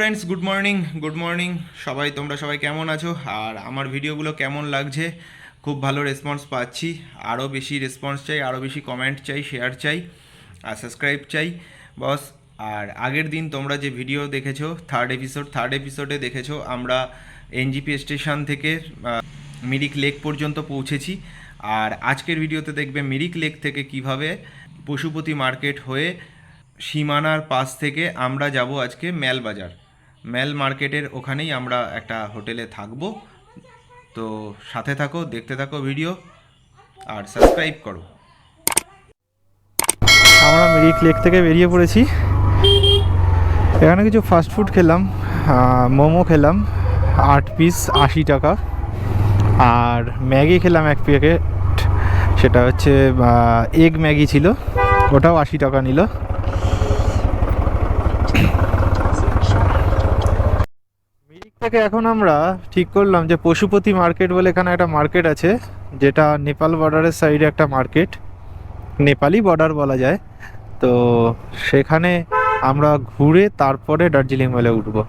Friends, good morning সবাই। তোমরা সবাই কেমন আছো? আর আমার ভিডিওগুলো কেমন লাগছে? খুব ভালো রেসপন্স পাচ্ছি। আরও বেশি রেসপন্স চাই, আরও বেশি কমেন্ট চাই, শেয়ার চাই, আর সাবস্ক্রাইব চাই বস। আর আগের দিন তোমরা যে ভিডিও দেখেছো, থার্ড এপিসোডে দেখেছো আমরা এনজিপি স্টেশন থেকে মিরিক লেক পর্যন্ত পৌঁছেছি। আর আজকের ভিডিওতে দেখবে মিরিক লেক থেকে কিভাবে পশুপতি মার্কেট হয়ে সীমানার পাশ থেকে আমরা যাব আজকে ম্যাল বাজার। ম্যাল মার্কেটের ওখানেই আমরা একটা হোটেলে থাকবো। তো সাথে থাকো, দেখতে থাকো ভিডিও, আর সাবস্ক্রাইব করো। আমরা মিরিক লেক থেকে বেরিয়ে পড়েছি। এখানে কিছু ফাস্ট ফুড খেলাম, মোমো খেলাম 8 পিস 80 টাকা, আর ম্যাগি খেলাম 1 প্যাকেট। সেটা হচ্ছে এগ ম্যাগি ছিল, ওটাও 80 টাকা নিল। মিরিক থেকে এখন আমরা ঠিক করলাম যে পশুপতি মার্কেট বলে এখানে একটা মার্কেট আছে, যেটা নেপাল বর্ডারের সাইডে একটা মার্কেট, নেপালি বর্ডার বলা যায়। তো সেখানে আমরা ঘুরে তারপরে দার্জিলিং মেলে উঠবো।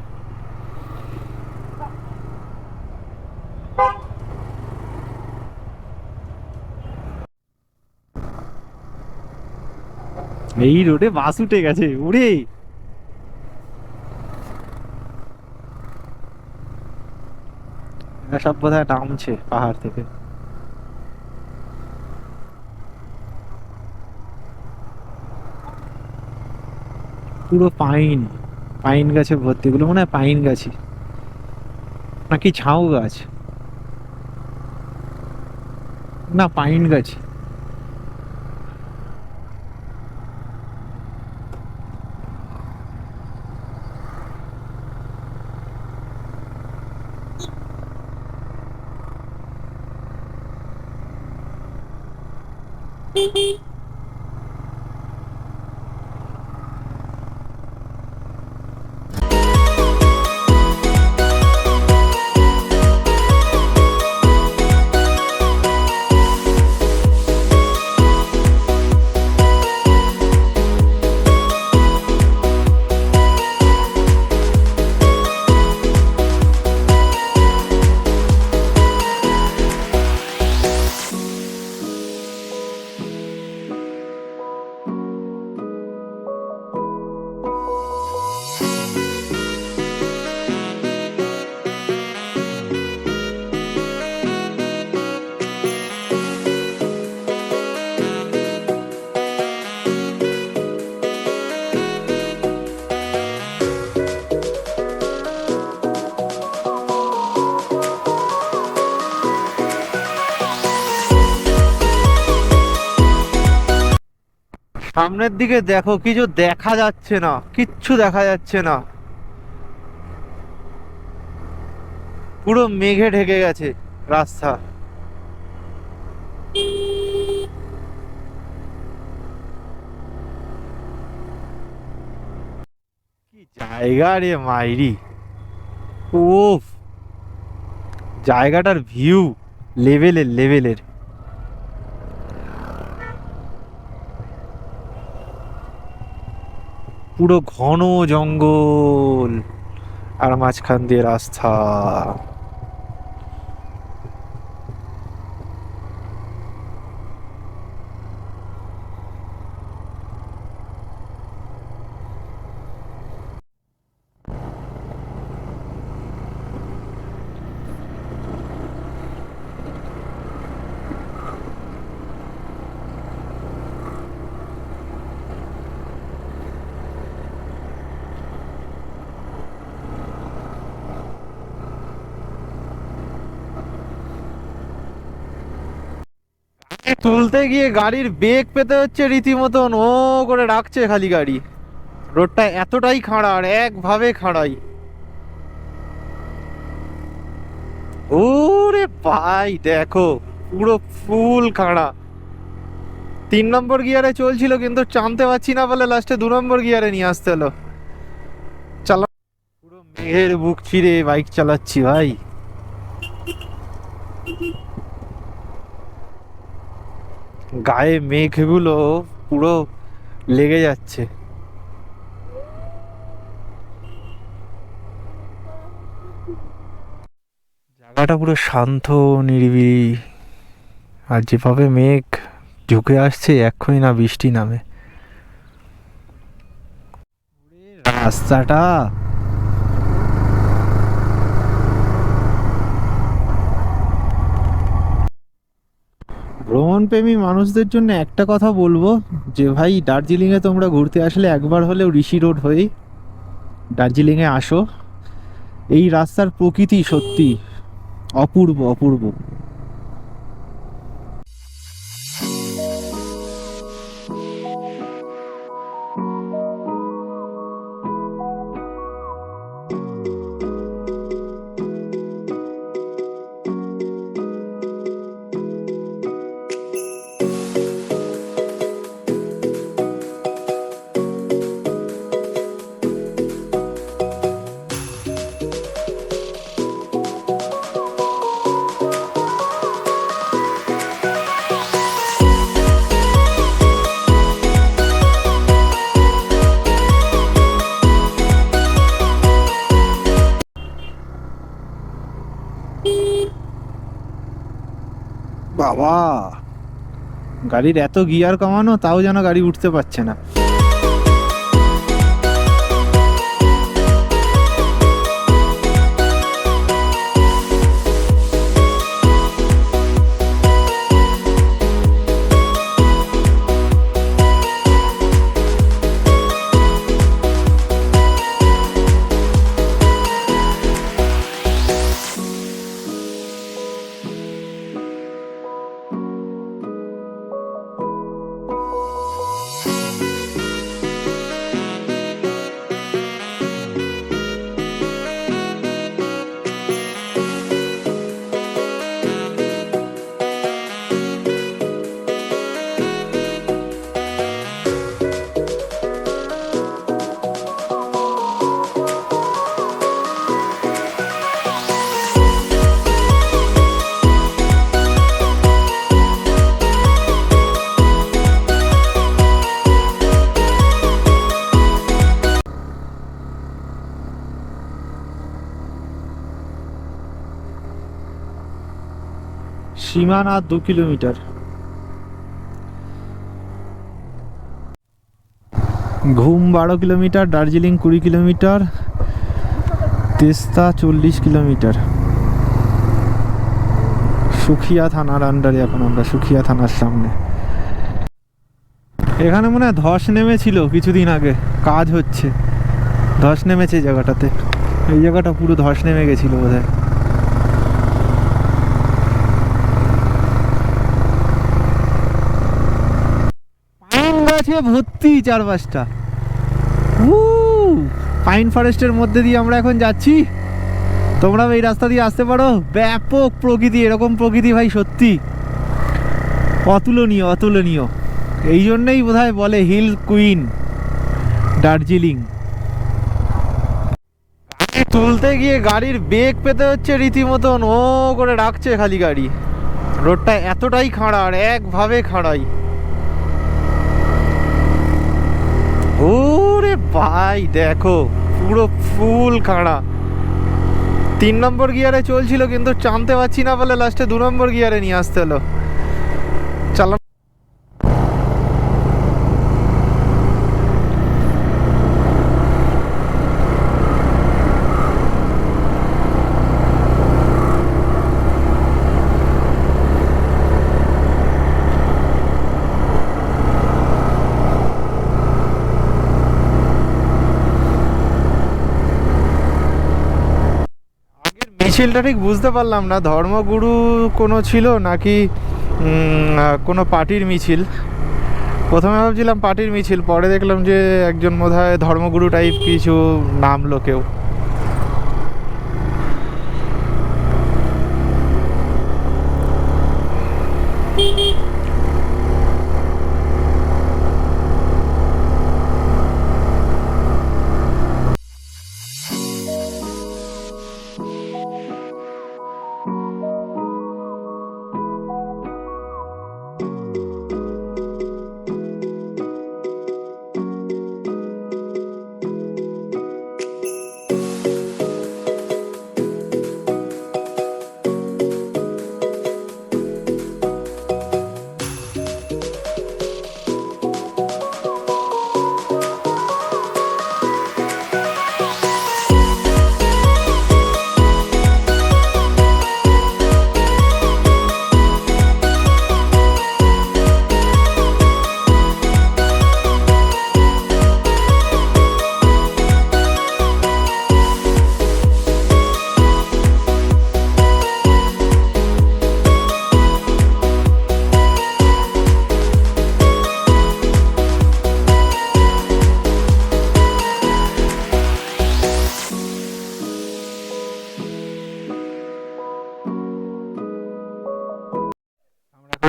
এই রোডে বাস উঠে গেছে উড়ে। এরা সব বোধহয় নামছে পাহাড় থেকে। পুরো পাইন, পাইন গাছে ভর্তি। এগুলো মনে হয় পাইন গাছই নাকি ঝাউ গাছ, না পাইন গাছ। সামনের দিকে দেখো, কিছু দেখা যাচ্ছে না, কিচ্ছু দেখা যাচ্ছে না, পুরো মেঘে ঢেকে গেছে রাস্তা। কি জায়গা রে মাইরি! উফ, জায়গাটার ভিউ লেভেলের লেভেলের। পুরো ঘন জঙ্গল আর মাঝখান দিয়ে রাস্তা। তুলতে গিয়ে গাড়ির বেগ পেতে হচ্ছে রীতিমতন, ও করে রাখছে খালি গাড়ি। রোডটা এতটাই খাড়া, আর একভাবে খাড়াই। ওরে ভাই দেখো, পুরো ফুল খাড়া। 3 নম্বর গিয়ারে চলছিল, কিন্তু টানতে পারছি না বলে লাস্টে 2 নম্বর গিয়ারে নিয়ে আসতে হলো। চালা, পুরো মেঘের বুক চিরে বাইক চালাচ্ছি ভাই। গায়ে মেঘগুলো পুরো লেগে যাচ্ছে। জায়গাটা পুরো শান্ত নিরিবিলি, আর যেভাবে মেঘ ঝুঁকে আসছে এক্ষুনি না বৃষ্টি নামে। রাস্তাটা ভ্রমণপ্রেমী মানুষদের জন্য একটা কথা বলবো, যে ভাই দার্জিলিংয়ে তোমরা ঘুরতে আসলে একবার হলেও ঋষি রোড হয়েই দার্জিলিংয়ে আসো। এই রাস্তার প্রকৃতি সত্যি অপূর্ব অপূর্ব। বাবা, গাড়ির এত গিয়ার কমানো তাও যেন গাড়ি উঠতে পারছে না। সীমানা 2 kilometre. Ghum 12 kilometre, Darjeeling 20 kilometre, Teesta 40 kilometre. Sukhia থানার আন্ডারে এখন আমরা, সুখিয়া থানার সামনে। এখানে মনে হয় ধস নেমেছিল কিছুদিন আগে, কাজ হচ্ছে, ধস নেমেছে জায়গাটাতে। এই জায়গাটা পুরো ধস নেমে গেছিল বোধহয়। গাছে ভর্তি চারপাশটা। পাইন ফরেস্টের মধ্যে দিয়ে আমরা এখন যাচ্ছি। তোমরা এই রাস্তা দিয়ে আসতে পারো। ব্যাপক প্রকৃতি, এরকম প্রকৃতি ভাই সত্যি অতুলনীয় অতুলনীয়। এই জন্যই বোধহয় বলে হিল কুইন দার্জিলিং। তুলতে গিয়ে গাড়ির বেগ পেতে হচ্ছে রীতিমতন, ও করে রাখছে খালি গাড়ি। রোডটা এতটাই খাড়া, আর একভাবে খাড়াই। ওরে ভাই দেখো, পুরো ফুল খাড়া। 3 নম্বর গিয়ারে চলছিল, কিন্তু টানতে পারছি না বলে লাস্টে 2 নম্বর গিয়ারে নিয়ে আসতে হলো। চালা। মিছিলটা ঠিক বুঝতে পারলাম না ধর্মগুরু কোনো ছিল নাকি কোনো পার্টির মিছিল। প্রথমে ভাবছিলাম পার্টির মিছিল, পরে দেখলাম যে একজন বোধহয় ধর্মগুরু টাইপ কিছু নামলো কেউ।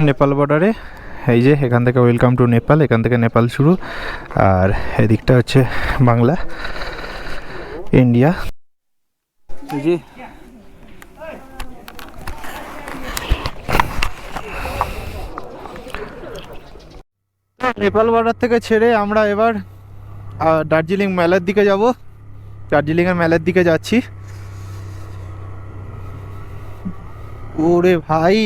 নেপাল বর্ডারে। এই যে এখান থেকে ওয়েলকাম টু নেপাল, এখান থেকে নেপাল শুরু, আর এদিকটা হচ্ছে বাংলা, ইন্ডিয়া। এই যে নেপাল বর্ডার থেকে ছেড়ে আমরা এবার দার্জিলিং মেলার দিকে যাব। দার্জিলিংয়ের মেলার দিকে যাচ্ছি। ওরে ভাই,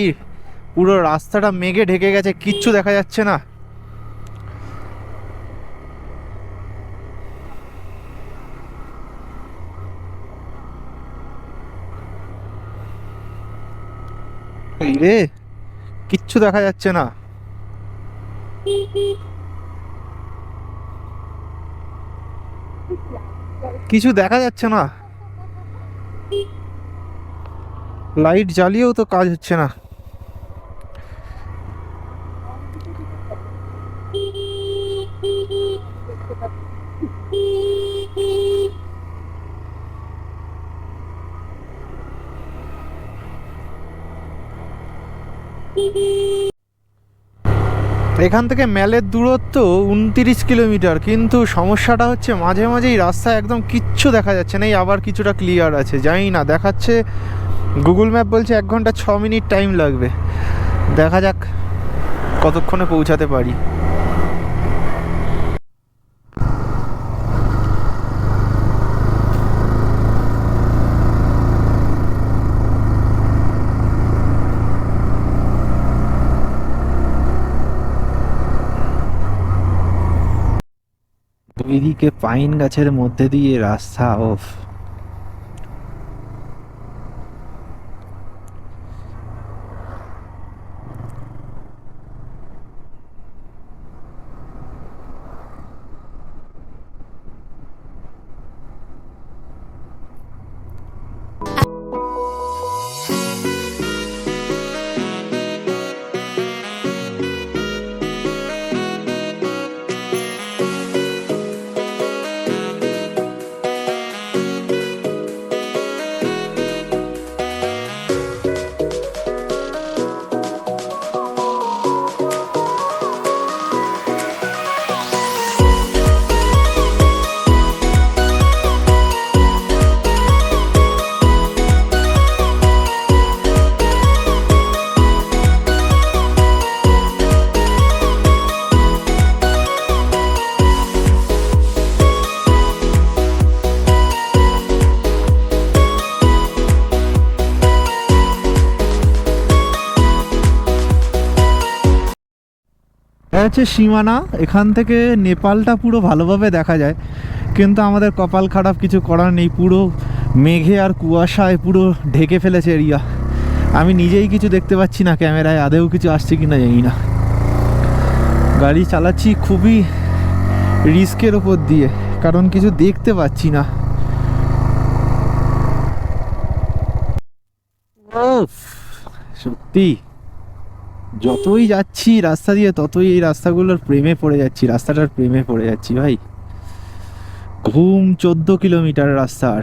পুরো রাস্তাটা মেঘে ঢেকে গেছে, কিচ্ছু দেখা যাচ্ছে না। এই রে, কিচ্ছু দেখা যাচ্ছে না। কিছু দেখা যাচ্ছে না, লাইট জ্বালিয়েও তো কাজ হচ্ছে না। এখান থেকে ম্যালের দূরত্ব 29 কিলোমিটার, কিন্তু সমস্যাটা হচ্ছে মাঝে মাঝেই রাস্তায় একদম কিচ্ছু দেখা যাচ্ছে না। এই আবার কিছুটা ক্লিয়ার আছে, জানি না, দেখাচ্ছে গুগল ম্যাপ বলছে 1 ঘন্টা 6 মিনিট টাইম লাগবে। দেখা যাক কতক্ষণে পৌঁছাতে পারি। দুইদিকে পাইন গাছের মধ্যে দিয়ে রাস্তা, ওফ। হচ্ছে সীমানা, এখান থেকে নেপালটা পুরো ভালোভাবে দেখা যায়, কিন্তু আমাদের কপাল খারাপ, কিছু করার নেই। পুরো মেঘে আর কুয়াশায় পুরো ঢেকে ফেলেছে এরিয়া। আমি নিজেই কিছু দেখতে পাচ্ছি না, ক্যামেরায় আদেও কিছু আসছে কিনা জানি না। গাড়ি চালাচ্ছি খুবই রিস্কের ওপর দিয়ে, কারণ কিছু দেখতে পাচ্ছি না। সত্যি যতই যাচ্ছি রাস্তা দিয়ে, ততই এই রাস্তাগুলোর প্রেমে পড়ে যাচ্ছি, রাস্তাটার প্রেমে পড়ে যাচ্ছি ভাই। ঘুম 14 কিলোমিটার রাস্তার।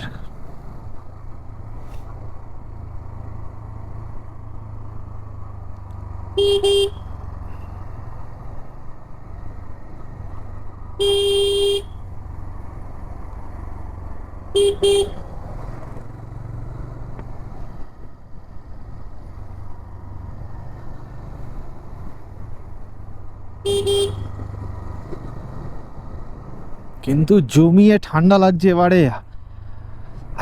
কিন্তু জমিয়ে ঠান্ডা লাগছে এবারে।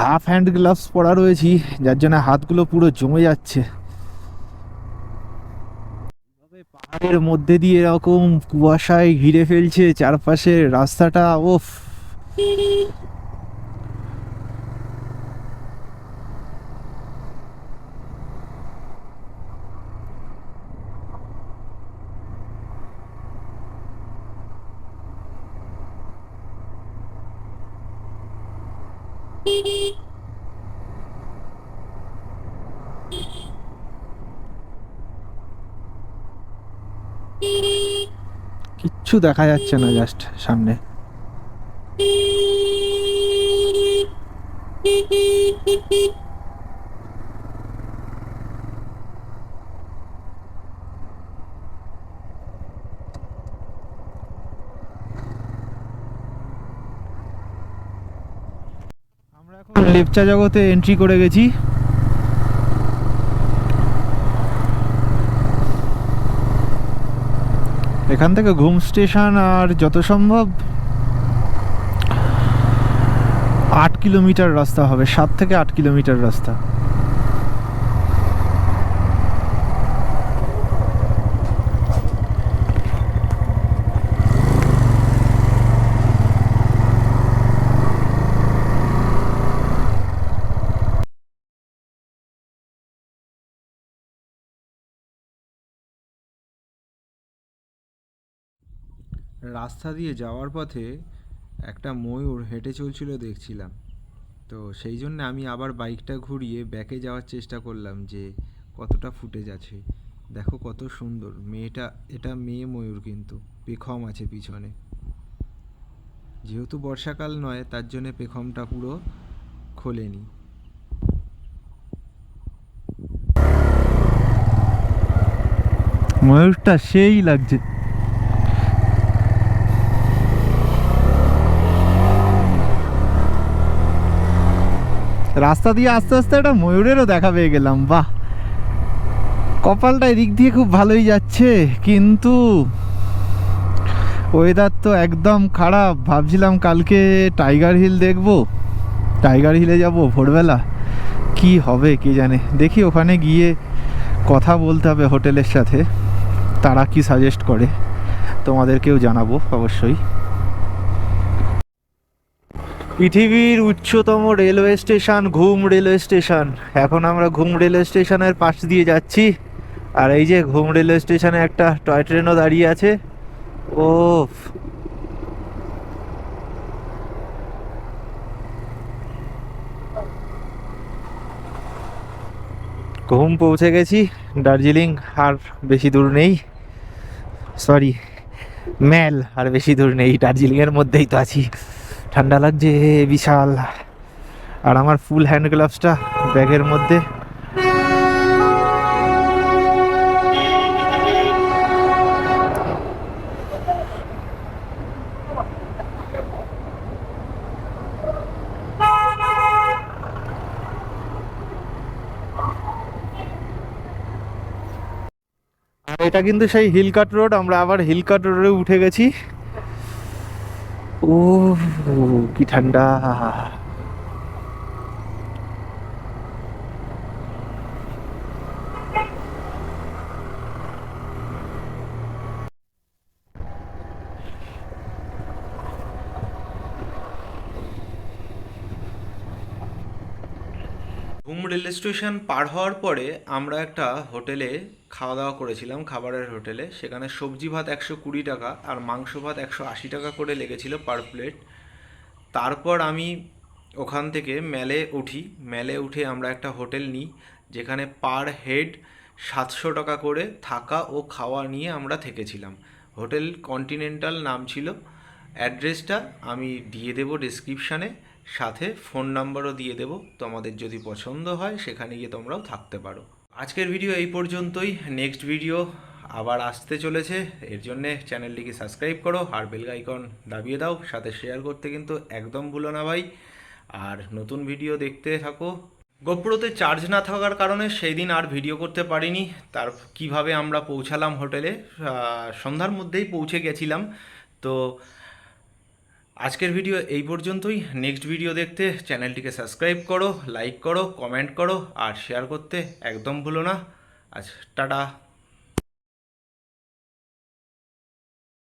হাফ হ্যান্ড গ্লাভস পরা রয়েছি, যার জন্য হাতগুলো পুরো জমে যাচ্ছে। পাহাড়ের মধ্যে দিয়ে এরকম কুয়াশায় ঘিরে ফেলছে চারপাশের রাস্তাটা, ওফ। কিচ্ছু দেখা যাচ্ছে না, জাস্ট সামনে। লেপচা জগতে এন্ট্রি করে গেছি। এখান থেকে ঘুম স্টেশন আর যত সম্ভব 8 কিলোমিটার রাস্তা হবে, 7 থেকে 8 কিলোমিটার রাস্তা। রাস্তা দিয়ে যাওয়ার পথে একটা ময়ূর হেঁটে চলছিল দেখছিলাম, তো সেই জন্য আমি আবার বাইকটা ঘুরিয়ে ব্যাকে যাওয়ার চেষ্টা করলাম যে কতটা ফুটেজ আছে। দেখো কত সুন্দর মেয়েটা, এটা মেয়ে ময়ূর কিন্তু পেখম আছে পিছনে। যেহেতু বর্ষাকাল নয় তার জন্য পেখমটা পুরো খোলেনি। ময়ূরটা সেই লাগছে। রাস্তা দিয়ে আস্তে আস্তে একটা ময়ূরেরও দেখা পেয়ে গেলাম। বাহ, কপালটা এদিক দিয়ে খুব ভালোই যাচ্ছে, কিন্তু ওয়েদার তো একদম খারাপ। ভাবছিলাম কালকে টাইগার হিল দেখবো, টাইগার হিলে যাব ভোরবেলা, কি হবে কে জানে। দেখি ওখানে গিয়ে কথা বলতে হবে হোটেলের সাথে, তারা কি সাজেস্ট করে তোমাদেরকেও জানাবো অবশ্যই। পৃথিবীর উচ্চতম রেলওয়ে স্টেশন ঘুম রেলওয়ে স্টেশন। এখন আমরা ঘুম রেলওয়ে স্টেশনের পাশ দিয়ে যাচ্ছি, আর এই যে ঘুম রেলওয়ে স্টেশনে একটা টয় ট্রেনও দাঁড়িয়ে আছে। ও, ঘুম পৌঁছে গেছি। দার্জিলিং আর বেশি দূর নেই, সরি ম্যাল আর বেশি দূর নেই, দার্জিলিংয়ের মধ্যেই তো আছি। ঠান্ডা লাগছে বিশাল, আর আমার ফুল হ্যান্ড গ্লাভসটা ব্যাগের মধ্যে। আর এটা কিন্তু সেই হিলকাট রোড, আমরা আবার হিলকাট রোডে উঠে গেছি। ও কি ঠান্ডা। ঘুম রেল স্টেশন পার হওয়ার পরে আমরা একটা হোটেলে খাওয়া দাওয়া করেছিলাম, খাবারের হোটেলে। সেখানে সবজি ভাত 120 টাকা আর মাংস ভাত 180 টাকা করে লেগেছিল পার প্লেট। তারপর আমি ওখান থেকে ম্যালে উঠি, ম্যালে উঠে আমরা একটা হোটেল নিই যেখানে পার হেড 700 টাকা করে থাকা ও খাওয়া নিয়ে আমরা থেকেছিলাম। হোটেল কন্টিনেন্টাল নাম ছিল। অ্যাড্রেসটা আমি দিয়ে দেবো ডেসক্রিপশানে, সাথে ফোন নাম্বারও দিয়ে দেবো, তোমাদের যদি পছন্দ হয় সেখানে গিয়ে তোমরাও থাকতে পারো। আজকের ভিডিও এই পর্যন্তই। নেক্সট ভিডিও আবার আসতে চলেছে, এর জন্যে চ্যানেলটিকে সাবস্ক্রাইব করো আর বেল আইকন দাবিয়ে দাও, সাথে শেয়ার করতে কিন্তু একদম ভুলো না ভাই। আর নতুন ভিডিও দেখতে থাকো। গোপ্রোতে চার্জ না থাকার কারণে সেই দিন আর ভিডিও করতে পারিনি। তার কিভাবে আমরা পৌঁছালাম হোটেলে, সন্ধ্যার মধ্যেই পৌঁছে গেছিলাম। তো আজকের ভিডিও এই পর্যন্তই। নেক্সট ভিডিও দেখতে চ্যানেলটিকে সাবস্ক্রাইব করো, লাইক করো, কমেন্ট করো আর শেয়ার করতে একদম ভুলো না। আজ টাটা।